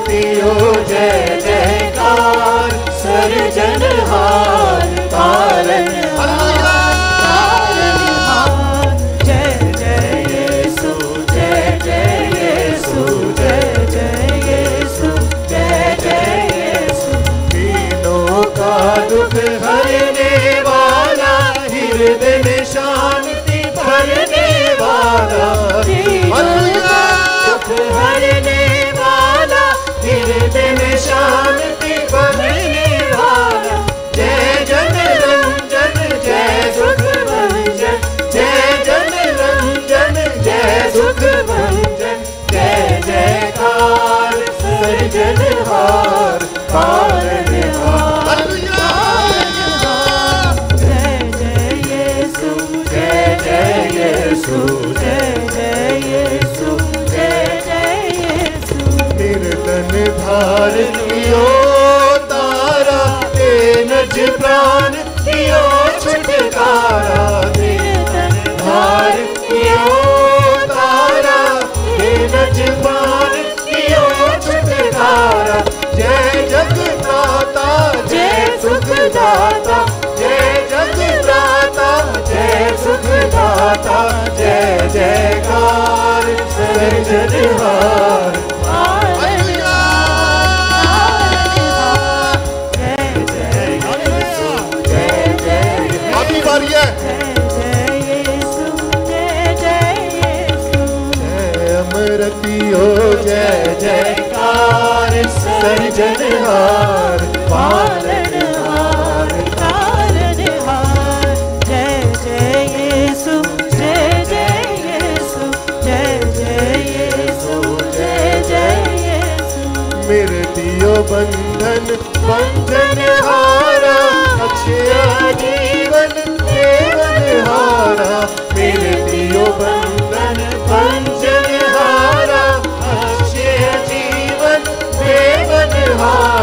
पियो जय जयकार, सर्जनहार पालनहार पालनहार। जय जय यीशु जय जय यीशु जय जय यीशु जय जय यीशु। दीनों का दुख हरने वाला, हृदय में शांति भरने वाला, दुख हरने वाला, हृदय में शांति भरने वाला। जय जन रंजन जय सुख भंजन, जय जन रंजन जय सुख भंजन। जय जयकार सर्जनहार पालनहार पालनहार। जय जय यीशु जय जय यीशु जय जय यीशु जय जय यीशु। कीर्तन धार लियो तारा, तेनज प्राण लियो छुटकारा। कीर्तन धार लियो तारा, तेनज प्राण लियो छुटकारा। जय जगदाता जय सुखदाता, जय जगदाता जय सुखदाता। जय जयकार सर्जनहार अमरतियो जय जयकार सर्जनहार पालनहार पालनहार। जय जय यीशु जय जय यीशु जय जय यीशु जय जय यीशु। मृत्यु बंधन बंधन हारा, अक्षय जीवन देवन हारा। मृत्यु बंधन बंधन हारा, अक्षय जीवन देवन हारा।